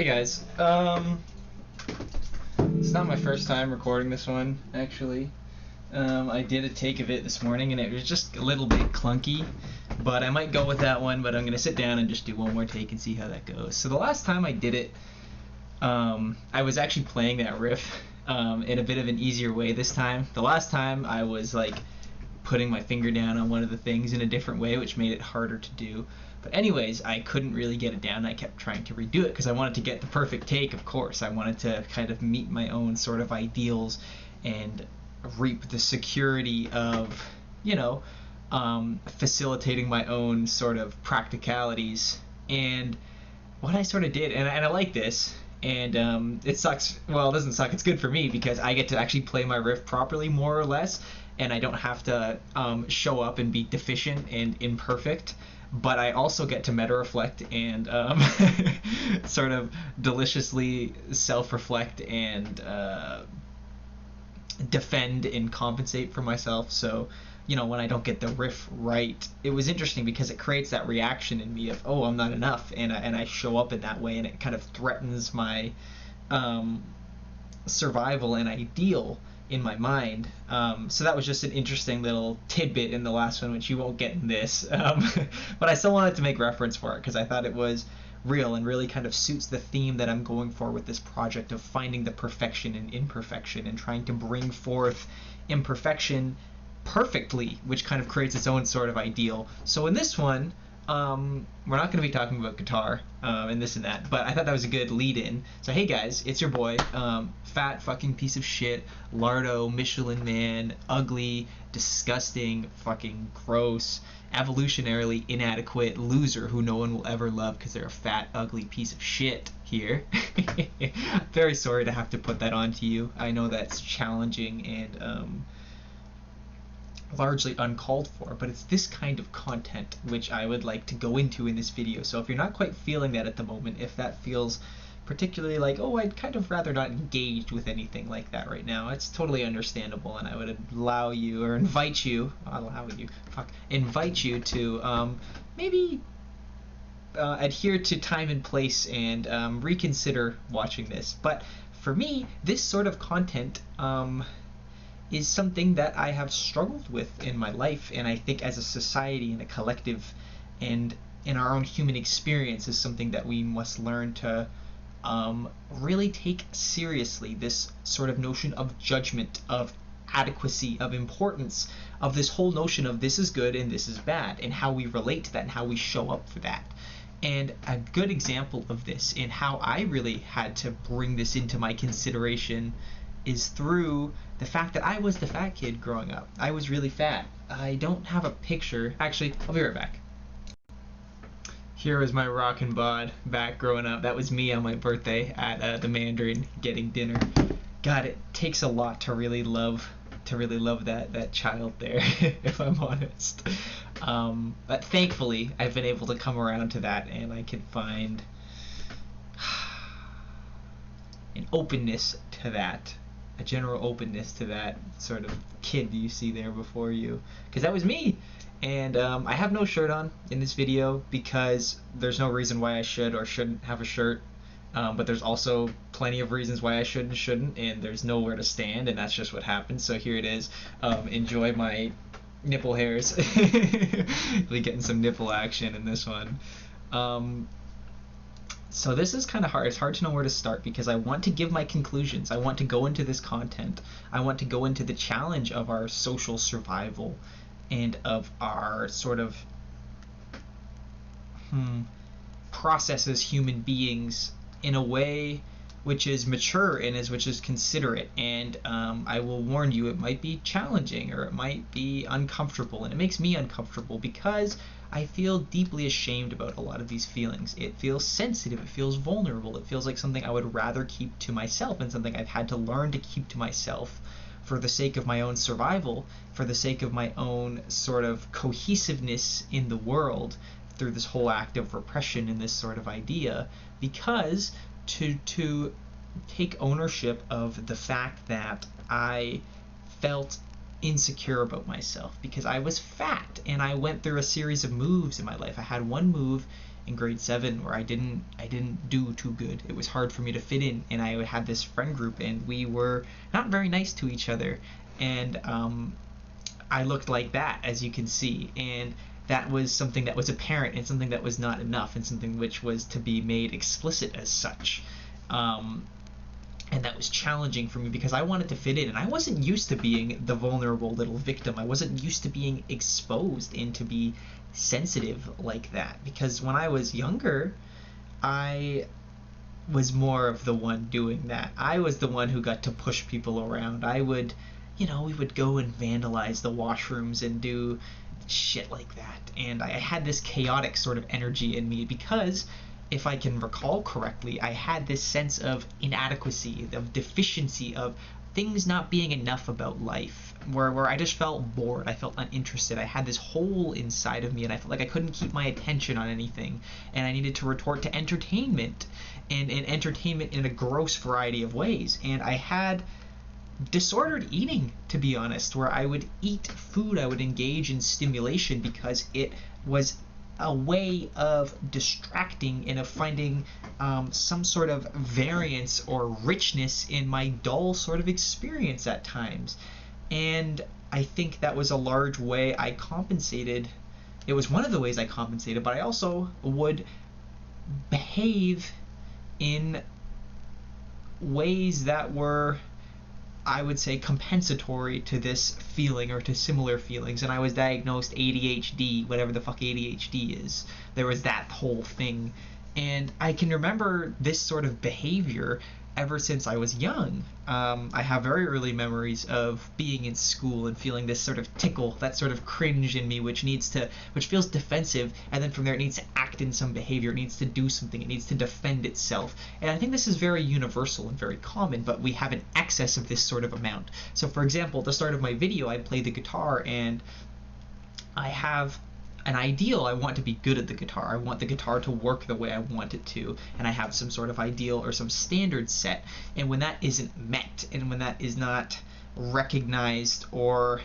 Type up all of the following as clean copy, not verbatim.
Hey guys, it's not my first time recording this one, actually. I did a take of it this morning and it was just a little bit clunky, but I might go with that one, but I'm going to sit down and just do one more take and see how that goes. So the last time I did it, I was actually playing that riff in a bit of an easier way this time. The last time I was like putting my finger down on one of the things in a different way, which made it harder to do. But anyways, I couldn't really get it down. I kept trying to redo it because I wanted to get the perfect take, of course. I wanted to kind of meet my own sort of ideals and reap the security of, facilitating my own sort of practicalities. And what I sort of did, and I like this, and it sucks, well, it doesn't suck, it's good for me because I get to actually play my riff properly, more or less, and I don't have to show up and be deficient and imperfect. But I also get to meta-reflect and sort of deliciously self-reflect and defend and compensate for myself. So, when I don't get the riff right, it was interesting because it creates that reaction in me of, oh, I'm not enough, and I show up in that way, and it kind of threatens my survival and ideal in my mind. So that was just an interesting little tidbit in the last one, which you won't get in this. But I still wanted to make reference for it because I thought it was real and really kind of suits the theme that I'm going for with this project of finding the perfection in imperfection and trying to bring forth imperfection perfectly, which kind of creates its own sort of ideal. So in this one, we're not going to be talking about guitar and this and that, but I thought that was a good lead-in. So hey guys, it's your boy, fat fucking piece of shit, lardo, Michelin man, ugly, disgusting, fucking gross, evolutionarily inadequate loser who no one will ever love because they're a fat, ugly piece of shit here. Very sorry to have to put that on to you. I know that's challenging and largely uncalled for, but it's this kind of content which I would like to go into in this video. So if you're not quite feeling that at the moment, if that feels particularly like, oh, I'd kind of rather not engage with anything like that right now, it's totally understandable, and I would allow you, or invite you, invite you to maybe adhere to time and place and reconsider watching this. But for me, this sort of content is something that I have struggled with in my life, and I think as a society and a collective and in our own human experience is something that we must learn to really take seriously, this sort of notion of judgment, of adequacy, of importance, of this whole notion of this is good and this is bad, and how we relate to that and how we show up for that. And a good example of this and how I really had to bring this into my consideration is through the fact that I was the fat kid growing up. I was really fat. I don't have a picture. Actually, I'll be right back. Here was my rockin' bod back growing up. That was me on my birthday at the Mandarin getting dinner. God, it takes a lot to really love that child there, if I'm honest. But thankfully, I've been able to come around to that, and I can find an openness to that. A general openness to that sort of kid you see there before you, because that was me. And I have no shirt on in this video because there's no reason why I should or shouldn't have a shirt, but there's also plenty of reasons why I should and shouldn't, and there's nowhere to stand, and that's just what happens. So here it is. Enjoy my nipple hairs. Really getting some nipple action in this one. So this is kind of hard. It's hard to know where to start because I want to give my conclusions. I want to go into this content. I want to go into the challenge of our social survival and of our sort of process as human beings in a way which is mature and which is considerate. And I will warn you, it might be challenging or it might be uncomfortable, and it makes me uncomfortable because I feel deeply ashamed about a lot of these feelings. It feels sensitive, it feels vulnerable, it feels like something I would rather keep to myself and something I've had to learn to keep to myself for the sake of my own survival, for the sake of my own sort of cohesiveness in the world through this whole act of repression and this sort of idea, because to take ownership of the fact that I felt insecure about myself because I was fat and I went through a series of moves in my life. I had one move in grade 7 where I didn't do too good. It was hard for me to fit in, and I had this friend group, and we were not very nice to each other, and I looked like that, as you can see, and that was something that was apparent and something that was not enough and something which was to be made explicit as such. And that was challenging for me because I wanted to fit in, and I wasn't used to being the vulnerable little victim. I wasn't used to being exposed and to be sensitive like that, because when I was younger, I was more of the one doing that. I was the one who got to push people around. I would, we would go and vandalize the washrooms and do shit like that, and I had this chaotic sort of energy in me because, if I can recall correctly, I had this sense of inadequacy, of deficiency, of things not being enough about life, where I just felt bored, I felt uninterested, I had this hole inside of me, and I felt like I couldn't keep my attention on anything, and I needed to retort to entertainment, and entertainment in a gross variety of ways, and I had disordered eating, to be honest, where I would eat food, I would engage in stimulation because it was a way of distracting and of finding some sort of variance or richness in my dull sort of experience at times. And I think that was a large way I compensated. It was one of the ways I compensated, but I also would behave in ways that were, I would say, compensatory to this feeling or to similar feelings, and I was diagnosed ADHD, whatever the fuck ADHD is. There was that whole thing, and I can remember this sort of behavior ever since I was young. I have very early memories of being in school and feeling this sort of tickle, that sort of cringe in me, which feels defensive, and then from there it needs to act in some behavior, it needs to do something, it needs to defend itself. And I think this is very universal and very common, but we have an excess of this sort of amount. So for example, at the start of my video, I play the guitar, and I have an ideal. I want to be good at the guitar. I want the guitar to work the way I want it to, and I have some sort of ideal or some standard set, and when that isn't met, and when that is not recognized or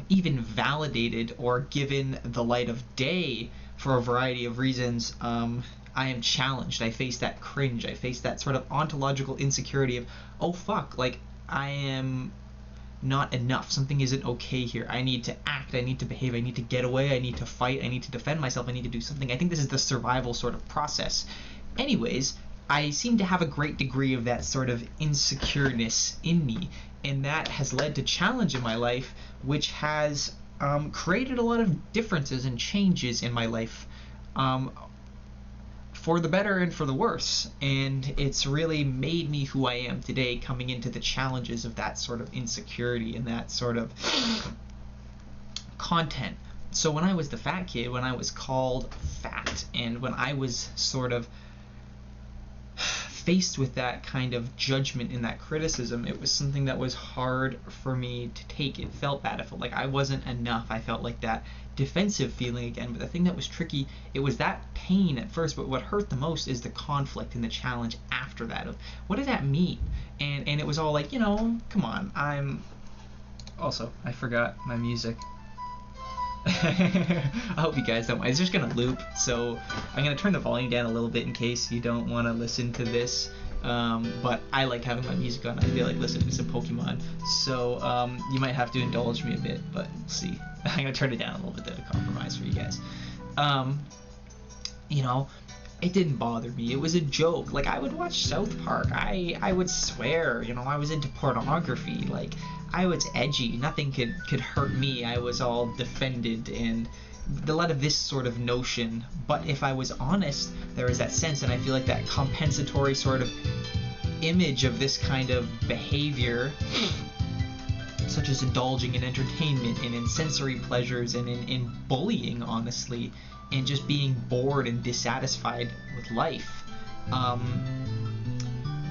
even validated or given the light of day for a variety of reasons, I am challenged. I face that cringe. I face that sort of ontological insecurity of, oh fuck, like I am not enough. Something isn't okay here. I need to act. I need to behave. I need to get away. I need to fight. I need to defend myself. I need to do something. I think this is the survival sort of process. Anyways, I seem to have a great degree of that sort of insecureness in me, and that has led to challenge in my life, which has created a lot of differences and changes in my life, for the better and for the worse, and it's really made me who I am today, coming into the challenges of that sort of insecurity and that sort of content. So when I was the fat kid, when I was called fat, and when I was sort of faced with that kind of judgment and that criticism, it was something that was hard for me to take. It felt bad. I felt like I wasn't enough. I felt like that defensive feeling again. But the thing that was tricky, it was that pain at first, but what hurt the most is the conflict and the challenge after that of, what does that mean? And it was all like, come on, I forgot my music. I hope you guys don't mind. It's just gonna loop, so I'm gonna turn the volume down a little bit in case you don't want to listen to this. But I like having my music on. I feel like listening to some Pokemon, so you might have to indulge me a bit, but we'll see. I'm gonna turn it down a little bit to compromise for you guys. It didn't bother me. It was a joke. Like, I would watch South Park. I would swear. I was into pornography. Like, I was edgy. Nothing could hurt me. I was all defended, and a lot of this sort of notion. But if I was honest, there was that sense, and I feel like that compensatory sort of image of this kind of behavior, such as indulging in entertainment and in sensory pleasures and in bullying, honestly, and just being bored and dissatisfied with life.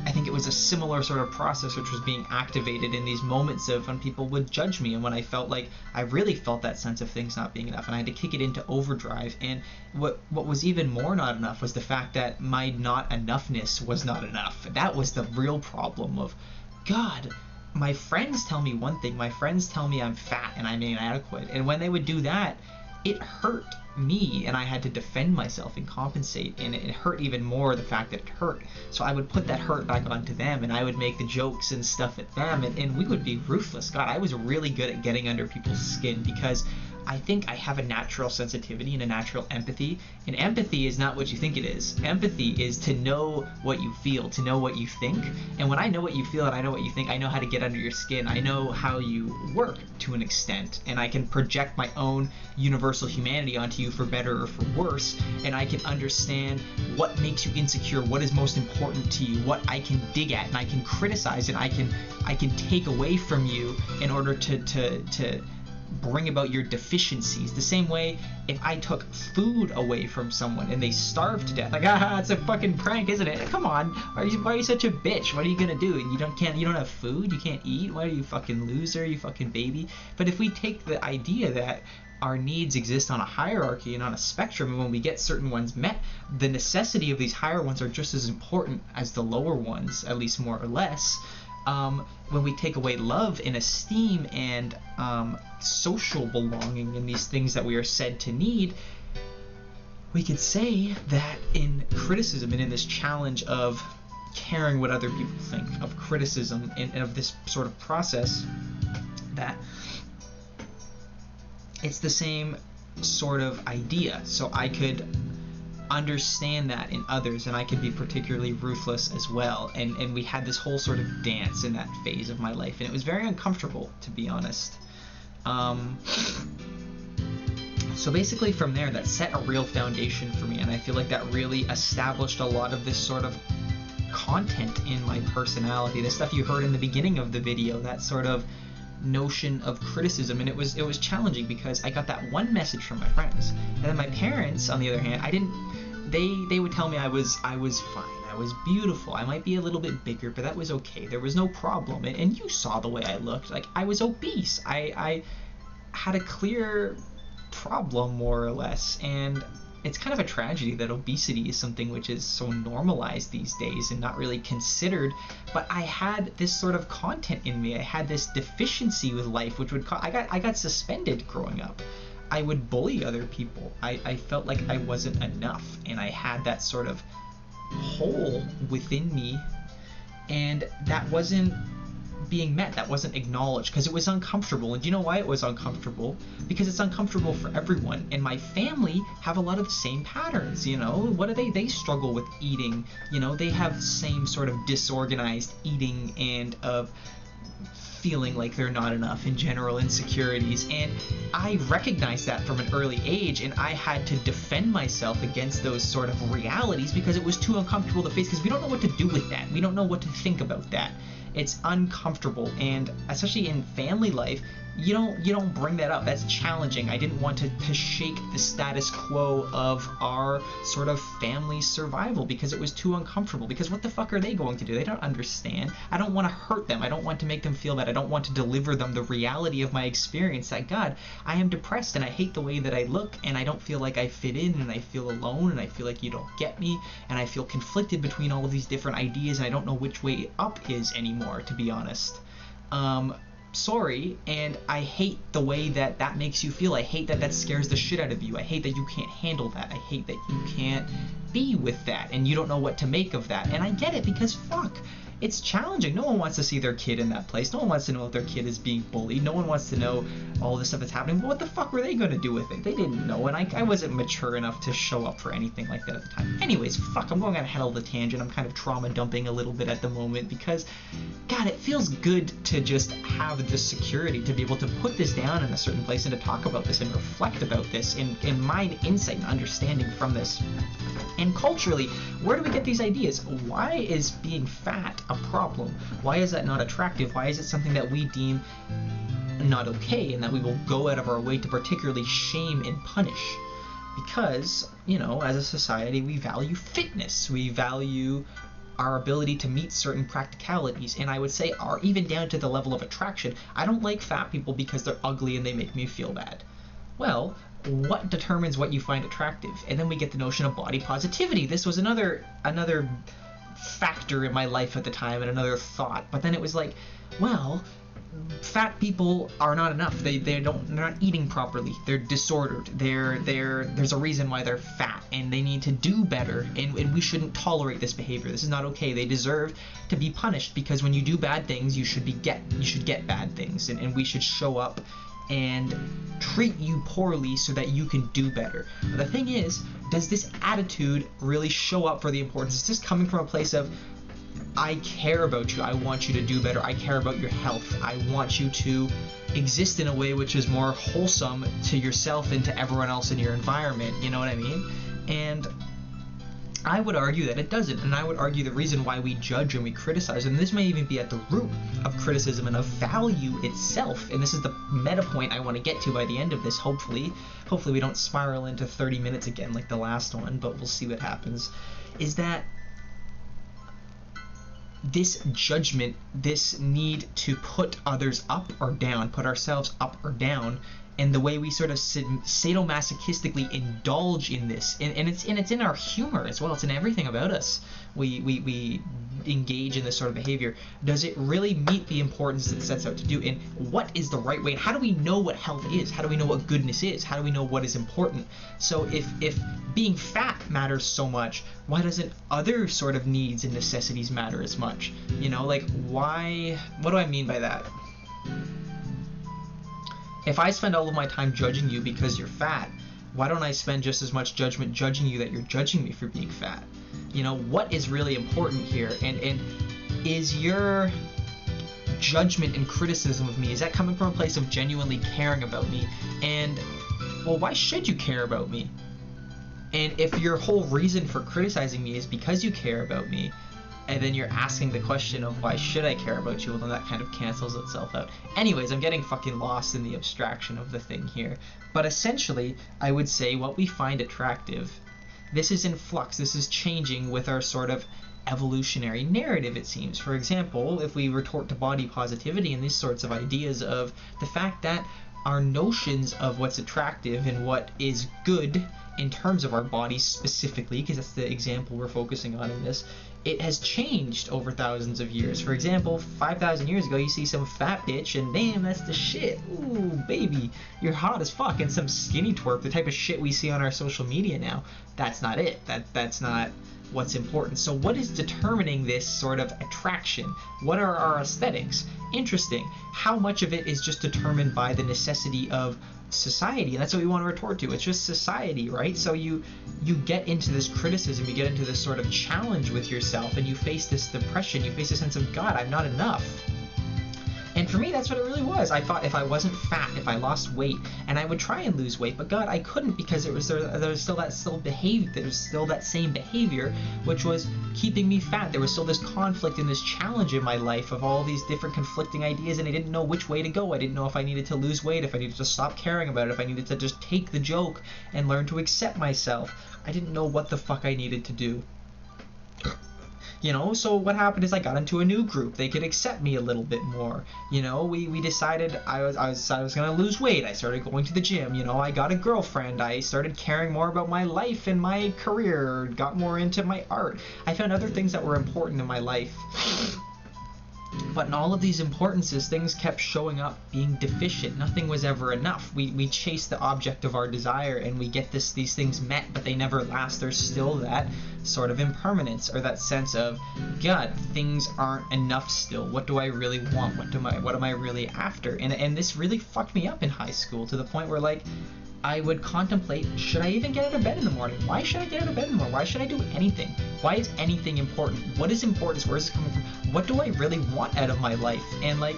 I think it was a similar sort of process which was being activated in these moments of when people would judge me, and when I felt like I really felt that sense of things not being enough, and I had to kick it into overdrive. And what was even more not enough was the fact that my not enoughness was not enough. That was the real problem of, God, my friends tell me one thing. My friends tell me I'm fat and I'm inadequate, and when they would do that, it hurt me, and I had to defend myself and compensate, and it hurt even more the fact that it hurt. So I would put that hurt back onto them, and I would make the jokes and stuff at them, and we would be ruthless. God, I was really good at getting under people's skin, because I think I have a natural sensitivity and a natural empathy, and empathy is not what you think it is. Empathy is to know what you feel, to know what you think, and when I know what you feel and I know what you think, I know how to get under your skin. I know how you work to an extent, and I can project my own universal humanity onto you for better or for worse, and I can understand what makes you insecure, what is most important to you, what I can dig at, and I can criticize, and I can take away from you in order to bring about your deficiencies. The same way, if I took food away from someone and they starved to death, like, it's a fucking prank, isn't it? Come on, why are you such a bitch? What are you gonna do? You don't have food, you can't eat? Why are you fucking loser, you fucking baby? But if we take the idea that our needs exist on a hierarchy and on a spectrum, and when we get certain ones met, the necessity of these higher ones are just as important as the lower ones, at least more or less. When we take away love and esteem and social belonging and these things that we are said to need, we could say that in criticism and in this challenge of caring what other people think, of criticism and of this sort of process, that it's the same sort of idea. So I could understand that in others, and I could be particularly ruthless as well, and we had this whole sort of dance in that phase of my life, and it was very uncomfortable, to be honest. So basically from there, that set a real foundation for me, and I feel like that really established a lot of this sort of content in my personality, the stuff you heard in the beginning of the video, that sort of notion of criticism. And it was challenging because I got that one message from my friends, and then my parents, on the other hand, they would tell me I was fine, I was beautiful, I might be a little bit bigger, but that was okay, there was no problem, and you saw the way I looked, like I was obese, I had a clear problem, more or less. And it's kind of a tragedy that obesity is something which is so normalized these days and not really considered, but I had this sort of content in me. I had this deficiency with life, which would I got suspended growing up. I would bully other people. I felt like I wasn't enough, and I had that sort of hole within me, and that wasn't being met, that wasn't acknowledged, because it was uncomfortable. And do you know why it was uncomfortable? Because it's uncomfortable for everyone, and my family have a lot of the same patterns. You know, what do they struggle with eating, you know, they have same sort of disorganized eating and of feeling like they're not enough, in general insecurities, and I recognized that from an early age, and I had to defend myself against those sort of realities because it was too uncomfortable to face, because we don't know what to do with that, we don't know what to think about that. It's uncomfortable, and especially in family life, you don't bring that up. That's challenging. I didn't want to shake the status quo of our sort of family survival because it was too uncomfortable. Because what the fuck are they going to do? They don't understand. I don't want to hurt them. I don't want to make them feel bad. I don't want to deliver them the reality of my experience, that God, I am depressed and I hate the way that I look, and I don't feel like I fit in, and I feel alone, and I feel like you don't get me, and I feel conflicted between all of these different ideas, and I don't know which way up is anymore, to be honest. Sorry, and I hate the way that makes you feel. I hate that scares the shit out of you. I hate that you can't handle that. I hate that you can't be with that, and you don't know what to make of that. And I get it, because fuck, it's challenging. No one wants to see their kid in that place. No one wants to know if their kid is being bullied. No one wants to know all this stuff that's happening. But what the fuck were they going to do with it? They didn't know, and I wasn't mature enough to show up for anything like that at the time. Anyways, fuck, I'm going on a hell of a tangent. I'm kind of trauma dumping a little bit at the moment because, God, it feels good to just have the security to be able to put this down in a certain place and to talk about this and reflect about this and mine insight and understanding from this. And culturally, where do we get these ideas? Why is being fat a problem? Why is that not attractive? Why is it something that we deem not okay and that we will go out of our way to particularly shame and punish? Because, you know, as a society, we value fitness. We value our ability to meet certain practicalities, and I would say are even down to the level of attraction. I don't like fat people because they're ugly and they make me feel bad. Well, what determines what you find attractive? And then we get the notion of body positivity. This was another factor in my life at the time and another thought. But then it was like, well, fat people are not enough. They're not eating properly. They're disordered. There's a reason why they're fat, and they need to do better. And we shouldn't tolerate this behavior. This is not okay. They deserve to be punished, because when you do bad things, you should get bad things, and we should show up and treat you poorly so that you can do better. But the thing is, does this attitude really show up for the importance? Is this coming from a place of, I care about you, I want you to do better, I care about your health, I want you to exist in a way which is more wholesome to yourself and to everyone else in your environment, you know what I mean? And I would argue that it doesn't, and I would argue the reason why we judge and we criticize, and this may even be at the root of criticism and of value itself, and this is the meta point I want to get to by the end of this, hopefully we don't spiral into 30 minutes again like the last one, but we'll see what happens, is that this judgment, this need to put others up or down, put ourselves up or down, and the way we sort of sadomasochistically indulge in this, and it's in our humor as well. It's in everything about us. We engage in this sort of behavior. Does it really meet the importance that it sets out to do? And what is the right way? How do we know what health is? How do we know what goodness is? How do we know what is important? So if being fat matters so much, why doesn't other sort of needs and necessities matter as much? You know, like, why? What do I mean by that? If I spend all of my time judging you because you're fat, why don't I spend just as much judgment judging you that you're judging me for being fat? You know, what is really important here? And is your judgment and criticism of me, is that coming from a place of genuinely caring about me? And, well, why should you care about me? And if your whole reason for criticizing me is because you care about me, and then you're asking the question of why should I care about you, well, then that kind of cancels itself out. Anyways, I'm getting fucking lost in the abstraction of the thing here. But essentially, I would say what we find attractive, this is in flux, this is changing with our sort of evolutionary narrative, it seems. For example, if we retort to body positivity and these sorts of ideas of the fact that our notions of what's attractive and what is good in terms of our bodies specifically, because that's the example we're focusing on in this, it has changed over thousands of years. For example, 5,000 years ago, you see some fat bitch and damn, that's the shit. Ooh, baby, you're hot as fuck. And some skinny twerp, the type of shit we see on our social media now, that's not it. That's not what's important. So what is determining this sort of attraction? What are our aesthetics? Interesting. How much of it is just determined by the necessity of society? And that's what we want to retort to. It's just society, right? So you get into this criticism, you get into this sort of challenge with yourself, and you face this depression, you face a sense of, God, I'm not enough. And for me, that's what it really was. I thought if I wasn't fat, if I lost weight, and I would try and lose weight, but God, I couldn't, because there was still that same behavior, which was keeping me fat. There was still this conflict and this challenge in my life of all these different conflicting ideas, and I didn't know which way to go. I didn't know if I needed to lose weight, if I needed to stop caring about it, if I needed to just take the joke and learn to accept myself. I didn't know what the fuck I needed to do. You know, so what happened is I got into a new group. They could accept me a little bit more. You know, we decided I was gonna lose weight. I started going to the gym. You know, I got a girlfriend. I started caring more about my life and my career. Got more into my art. I found other things that were important in my life. But in all of these importances, things kept showing up being deficient. Nothing was ever enough. We chase the object of our desire and we get these things met, but they never last. There's still that sort of impermanence, or that sense of, God, things aren't enough still. What do I really want? What am I really after? And this really fucked me up in high school, to the point where, like, I would contemplate, should I even get out of bed in the morning? Why should I get out of bed in the morning? Why should I do anything? Why is anything important? What is importance? Where is it coming from? What do I really want out of my life? And, like,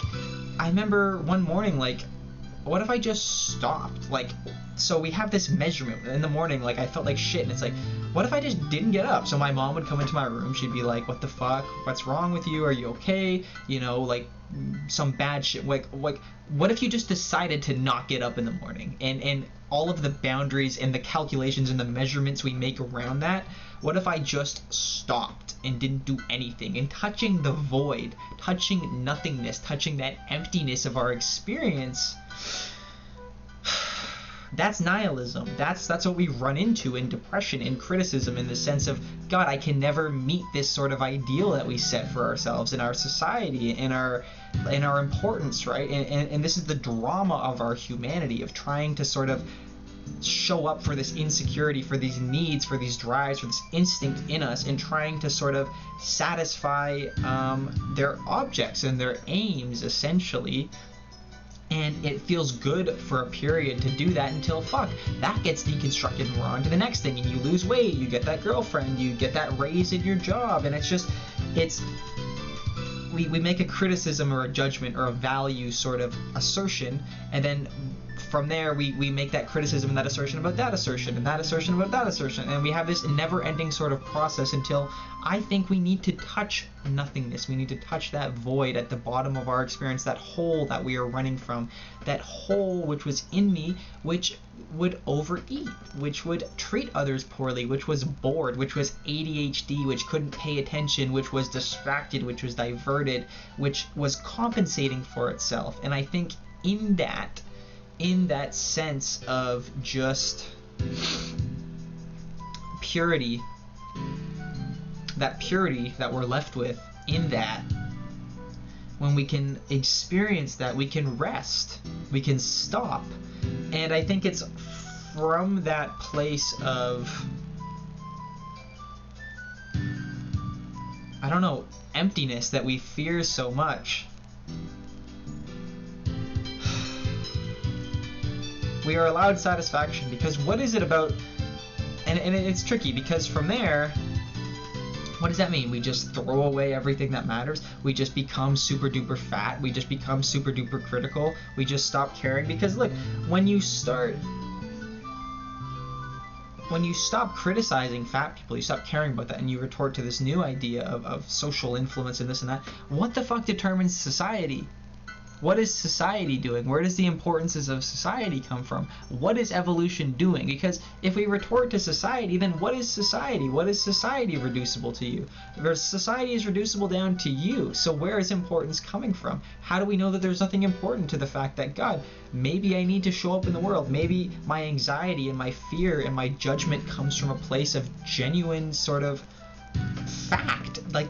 I remember one morning, like, what if I just stopped? Like, so we have this measurement in the morning, like, I felt like shit, and it's like, what if I just didn't get up? So my mom would come into my room, she'd be like, what the fuck? What's wrong with you? Are you okay? You know, like, some bad shit. Like, what if you just decided to not get up in the morning? And all of the boundaries and the calculations and the measurements we make around that, what if I just stopped and didn't do anything? And touching the void, touching nothingness, touching that emptiness of our experience, That's nihilism. That's what we run into in depression, in criticism, in the sense of, God, I can never meet this sort of ideal that we set for ourselves in our society, in our importance, right? And this is the drama of our humanity, of trying to sort of show up for this insecurity, for these needs, for these drives, for this instinct in us, and trying to sort of satisfy their objects and their aims, essentially. And it feels good for a period to do that until, fuck, that gets deconstructed and we're on to the next thing, and you lose weight, you get that girlfriend, you get that raise in your job, and we make a criticism or a judgment or a value sort of assertion, and then from there we make that criticism and that assertion about that assertion and that assertion about that assertion, and we have this never-ending sort of process until I think we need to touch nothingness. We need to touch that void at the bottom of our experience, that hole that we are running from, that hole which was in me, which would overeat, which would treat others poorly, which was bored, which was ADHD, which couldn't pay attention, which was distracted, which was diverted, which was compensating for itself. And I think in that sense of just purity, that purity that we're left with, in that, when we can experience that, we can rest, we can stop. And I think it's from that place of, I don't know, emptiness that we fear so much. We are allowed satisfaction, because what is it about, and it's tricky, because from there, what does that mean? We just throw away everything that matters? We just become super duper fat? We just become super duper critical? We just stop caring? Because look, when you stop criticizing fat people, you stop caring about that, and you retort to this new idea of social influence and this and that, what the fuck determines society? What is society doing? Where does the importances of society come from? What is evolution doing? Because if we retort to society, then what is society? What is society reducible to you? Society is reducible down to you. So where is importance coming from? How do we know that there's nothing important to the fact that, God, maybe I need to show up in the world. Maybe my anxiety and my fear and my judgment comes from a place of genuine sort of fact. Like,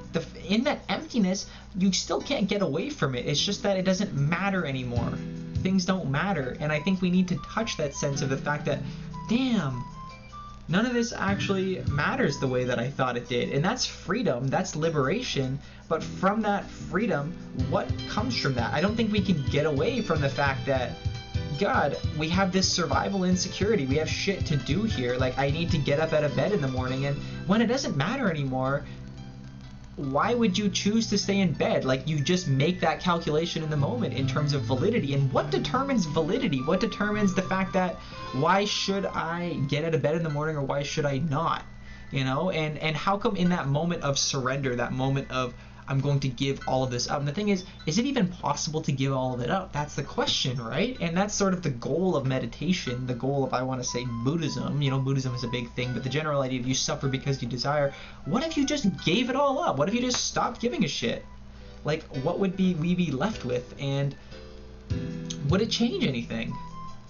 in that emptiness, you still can't get away from it. It's just that it doesn't matter anymore. Things don't matter. And I think we need to touch that sense of the fact that, damn, none of this actually matters the way that I thought it did. And that's freedom, that's liberation. But from that freedom, what comes from that? I don't think we can get away from the fact that, God, we have this survival insecurity. We have shit to do here. Like, I need to get up out of bed in the morning, and when it doesn't matter anymore, why would you choose to stay in bed? Like, you just make that calculation in the moment in terms of validity. And what determines validity? What determines the fact that, why should I get out of bed in the morning, or why should I not? You know, and how come in that moment of surrender, that moment of, I'm going to give all of this up. And the thing is it even possible to give all of it up? That's the question, right? And that's sort of the goal of meditation, the goal of, I want to say, Buddhism. You know, Buddhism is a big thing, but the general idea of you suffer because you desire. What if you just gave it all up? What if you just stopped giving a shit? Like, what would we be left with? And would it change anything?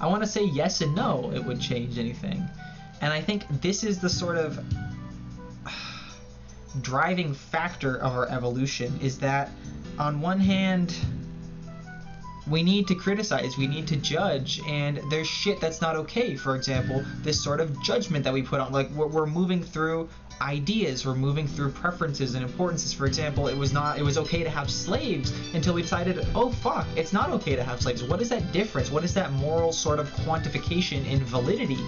I want to say yes and no, it would change anything. And I think this is the sort of driving factor of our evolution, is that on one hand we need to criticize, we need to judge, and there's shit that's not okay. For example, this sort of judgment that we put on, like, we're moving through ideas, we're moving through preferences and importances. For example, it was okay to have slaves until we decided, oh fuck, it's not okay to have slaves. What is that difference? What is that moral sort of quantification and validity?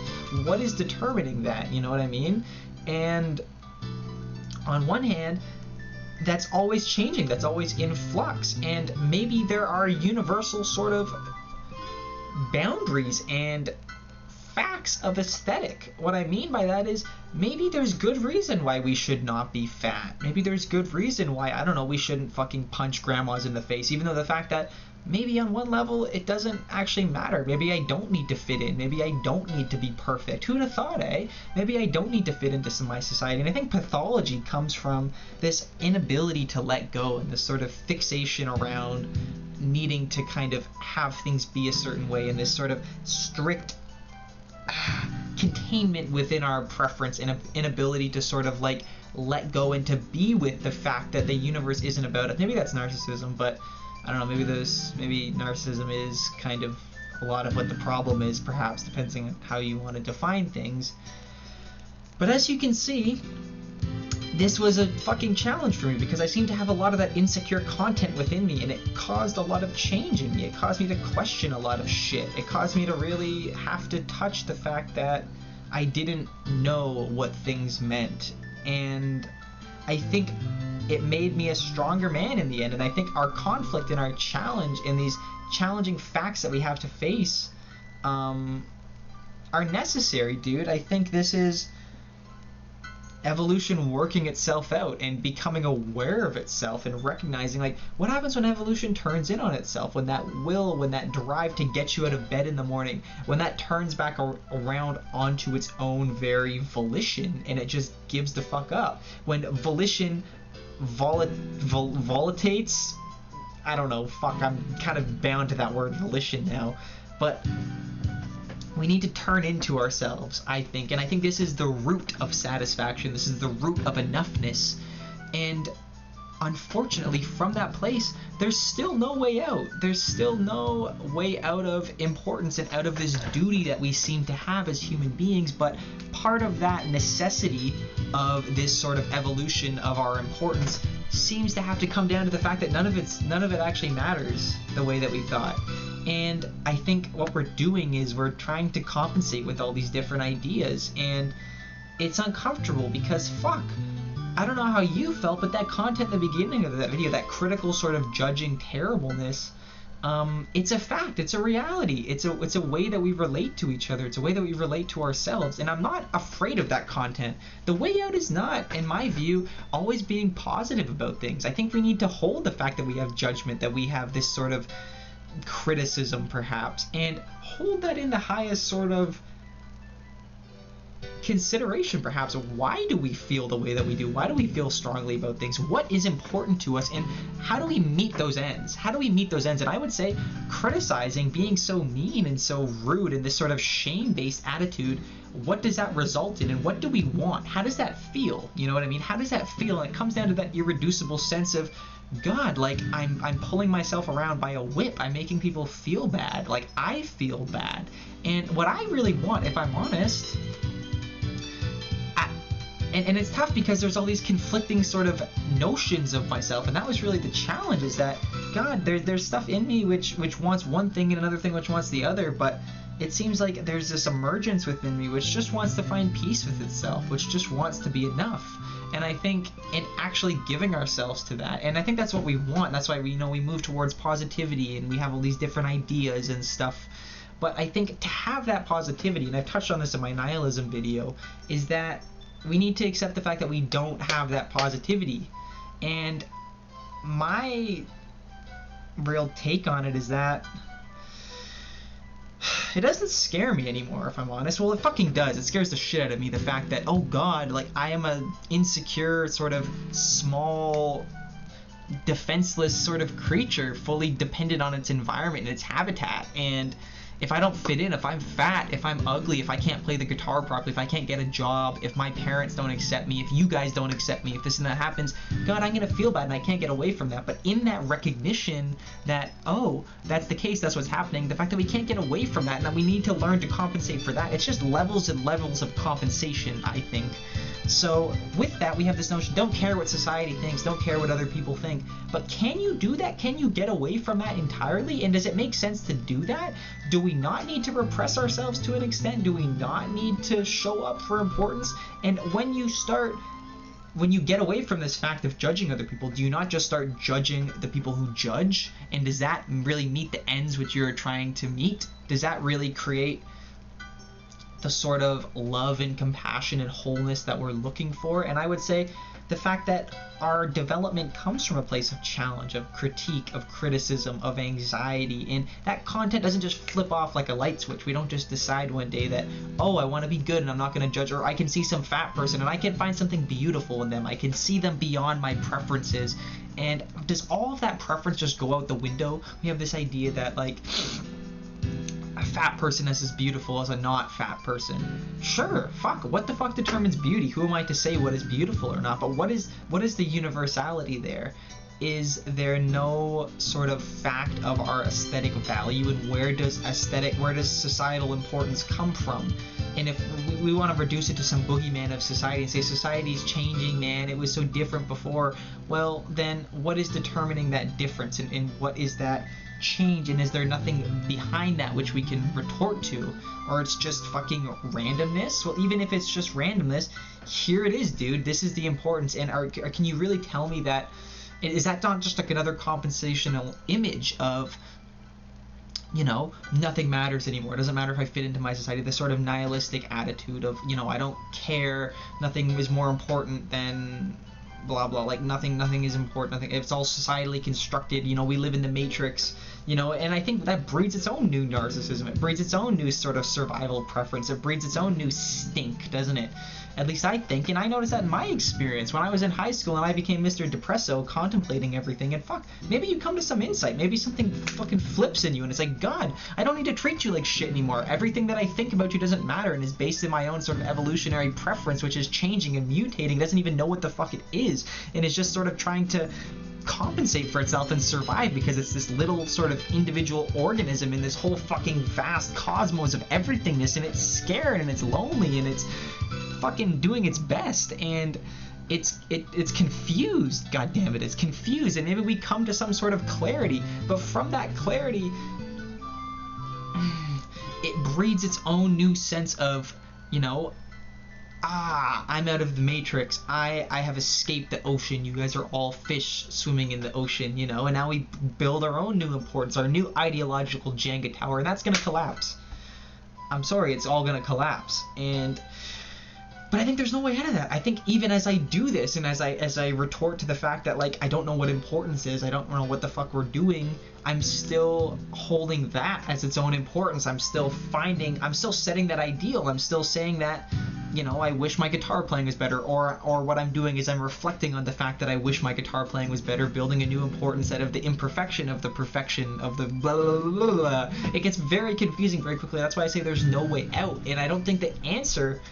What is determining that? You know what I mean? And on one hand, that's always changing, that's always in flux, and maybe there are universal sort of boundaries and facts of aesthetic. What I mean by that is, maybe there's good reason why we should not be fat. Maybe there's good reason why, I don't know, we shouldn't fucking punch grandmas in the face, even though the fact that maybe on one level it doesn't actually matter. Maybe I don't need to fit in. Maybe I don't need to be perfect. Who'd have thought, eh? Maybe I don't need to fit into my society. And I think pathology comes from this inability to let go, and this sort of fixation around needing to kind of have things be a certain way, and this sort of strict containment within our preference and inability to sort of like let go and to be with the fact that the universe isn't about it. Maybe that's narcissism, but I don't know, maybe narcissism is kind of a lot of what the problem is, perhaps, depending on how you want to define things. But as you can see, this was a fucking challenge for me because I seem to have a lot of that insecure content within me, and it caused a lot of change in me. It caused me to question a lot of shit. It caused me to really have to touch the fact that I didn't know what things meant. And I think it made me a stronger man in the end. And I think our conflict and our challenge and these challenging facts that we have to face are necessary, dude. I think this is evolution working itself out and becoming aware of itself and recognizing, like, what happens when evolution turns in on itself, when that will, when that drive to get you out of bed in the morning, when that turns back around onto its own very volition and it just gives the fuck up, when volition volitates. I don't know, fuck, I'm kind of bound to that word volition now, but we need to turn into ourselves, I think, and I think this is the root of satisfaction. This is the root of enoughness, and unfortunately, from that place, there's still no way out. There's still no way out of importance and out of this duty that we seem to have as human beings, but part of that necessity of this sort of evolution of our importance seems to have to come down to the fact that none of it actually matters the way that we thought. And I think what we're doing is we're trying to compensate with all these different ideas, and it's uncomfortable because fuck, I don't know how you felt, but that content in the beginning of that video, that critical sort of judging terribleness, it's a fact, it's a reality, it's a way that we relate to each other, it's a way that we relate to ourselves, and I'm not afraid of that content. The way out is not, in my view, always being positive about things. I think we need to hold the fact that we have judgment, that we have this sort of criticism perhaps, and hold that in the highest sort of consideration perhaps. Why do we feel the way that we do? Why do we feel strongly about things? What is important to us, and how do we meet those ends? How do we meet those ends? And I would say criticizing, being so mean and so rude, and this sort of shame-based attitude, what does that result in, and what do we want? How does that feel? You know what I mean? How does that feel? And it comes down to that irreducible sense of, God, like, I'm pulling myself around by a whip. I'm making people feel bad. Like, I feel bad. And what I really want, if I'm honest, and it's tough because there's all these conflicting sort of notions of myself, and that was really the challenge, is that, God, there's stuff in me which wants one thing and another thing which wants the other, but it seems like there's this emergence within me which just wants to find peace with itself, which just wants to be enough. And I think in actually giving ourselves to that, and I think that's what we want, that's why we move towards positivity and we have all these different ideas and stuff. But I think to have that positivity, and I've touched on this in my nihilism video, is that we need to accept the fact that we don't have that positivity. And my real take on it is that it doesn't scare me anymore, if I'm honest. Well, it fucking does. It scares the shit out of me, the fact that, oh God, like, I am a insecure, sort of small, defenseless sort of creature, fully dependent on its environment and its habitat. And if I don't fit in, if I'm fat, if I'm ugly, if I can't play the guitar properly, if I can't get a job, if my parents don't accept me, if you guys don't accept me, if this and that happens, God, I'm gonna feel bad, and I can't get away from that. But in that recognition that, oh, that's the case, that's what's happening, the fact that we can't get away from that and that we need to learn to compensate for that, it's just levels and levels of compensation, I think. So with that, we have this notion, don't care what society thinks, don't care what other people think. But can you do that? Can you get away from that entirely? And does it make sense to do that? Do we not need to repress ourselves to an extent? Do we not need to show up for importance? And when you get away from this fact of judging other people, do you not just start judging the people who judge? And does that really meet the ends which you're trying to meet? Does that really create the sort of love and compassion and wholeness that we're looking for? And I would say the fact that our development comes from a place of challenge, of critique, of criticism, of anxiety, and that content doesn't just flip off like a light switch. We don't just decide one day that, oh, I want to be good and I'm not going to judge, or I can see some fat person and I can find something beautiful in them. I can see them beyond my preferences. And does all of that preference just go out the window? We have this idea that, like, fat person is as beautiful as a not fat person. Sure, fuck, what the fuck determines beauty? Who am I to say what is beautiful or not? But what is the universality there? Is there no sort of fact of our aesthetic value, and where does societal importance come from? And if we want to reduce it to some boogeyman of society and say society's changing, man, it was so different before, well, then what is determining that difference, and what is that change, and is there nothing behind that which we can retort to, or it's just fucking randomness? Well, even if it's just randomness, here it is, dude. This is the importance. And can you really tell me that? Is that not just like another compensational image of, you know, nothing matters anymore? It doesn't matter if I fit into my society. This sort of nihilistic attitude of, you know, I don't care. Nothing is more important than blah blah. Like nothing is important. Nothing. It's all societally constructed. You know, we live in the matrix. You know, and I think that breeds its own new narcissism. It breeds its own new sort of survival preference. It breeds its own new stink, doesn't it? At least I think, and I noticed that in my experience when I was in high school and I became Mr. Depresso, contemplating everything, and fuck, maybe you come to some insight, maybe something fucking flips in you, and it's like, God, I don't need to treat you like shit anymore. Everything that I think about you doesn't matter and is based in my own sort of evolutionary preference, which is changing and mutating, doesn't even know what the fuck it is, and is just sort of trying to compensate for itself and survive because it's this little sort of individual organism in this whole fucking vast cosmos of everythingness, and it's scared and it's lonely and it's fucking doing its best, and it's confused. God damn it, it's confused, and maybe we come to some sort of clarity, but from that clarity it breeds its own new sense of, you know, I'm out of the matrix, I have escaped the ocean, you guys are all fish swimming in the ocean, you know, and now we build our own new importance, our new ideological Jenga tower, and that's gonna collapse. I'm sorry, it's all gonna collapse. But I think there's no way out of that. I think even as I do this, and as I retort to the fact that, like, I don't know what importance is, I don't know what the fuck we're doing, I'm still holding that as its own importance. I'm still setting that ideal. I'm still saying that, you know, I wish my guitar playing was better, or what I'm doing is I'm reflecting on the fact that I wish my guitar playing was better, building a new importance out of the imperfection of the perfection of the blah blah blah blah blah. It gets very confusing very quickly. That's why I say there's no way out, and I don't think the answer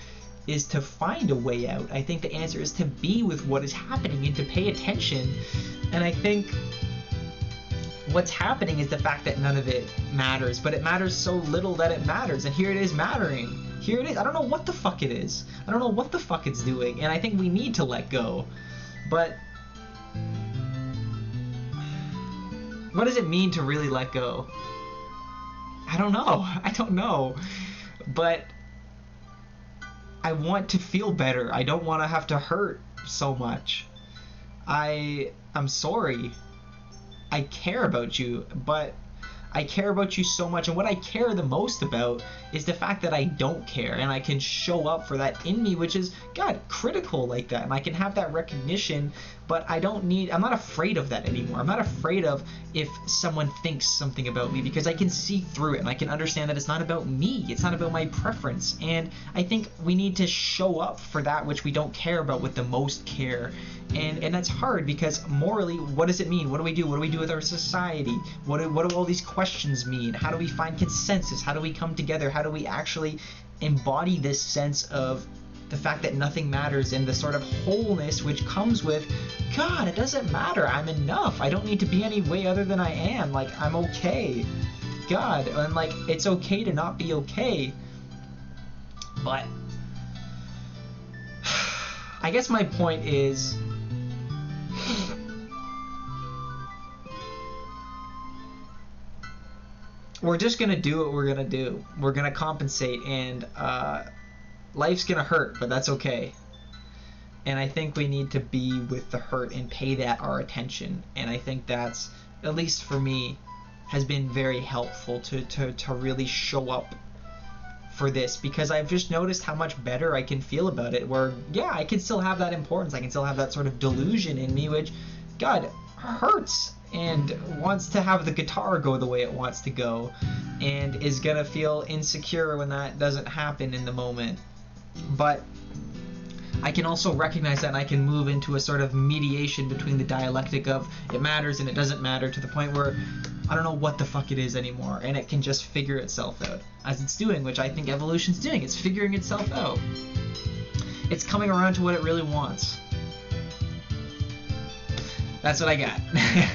is to find a way out. I think the answer is to be with what is happening and to pay attention. And I think what's happening is the fact that none of it matters, but it matters so little that it matters, and here it is mattering. Here it is. I don't know what the fuck it is. I don't know what the fuck it's doing, and I think we need to let go. But what does it mean to really let go? I don't know. I don't know. But I want to feel better. I don't want to have to hurt so much. I'm sorry. I care about you, but I care about you so much, and what I care the most about is the fact that I don't care, and I can show up for that in me, which is, God, critical like that, and I can have that recognition, but I'm not afraid of that anymore. I'm not afraid of if someone thinks something about me, because I can see through it, and I can understand that it's not about me, it's not about my preference, and I think we need to show up for that which we don't care about with the most care, and that's hard, because morally, what does it mean? What do we do? What do we do with our society? What do all these questions mean? How do we find consensus? How do we come together? How do we actually embody this sense of the fact that nothing matters and the sort of wholeness which comes with, God, it doesn't matter, I'm enough, I don't need to be any way other than I am, like, I'm okay, God, and like, it's okay to not be okay. But I guess my point is, we're just gonna do what we're gonna do. We're gonna compensate, and life's gonna hurt, but that's okay. And I think we need to be with the hurt and pay that our attention. And I think that's, at least for me, has been very helpful to really show up for this, because I've just noticed how much better I can feel about it, where, yeah, I can still have that importance, I can still have that sort of delusion in me, which, God, hurts, and wants to have the guitar go the way it wants to go, and is gonna feel insecure when that doesn't happen in the moment. But I can also recognize that, and I can move into a sort of mediation between the dialectic of it matters and it doesn't matter, to the point where I don't know what the fuck it is anymore, and it can just figure itself out, as it's doing, which I think evolution's doing. It's figuring itself out. It's coming around to what it really wants. That's what I got.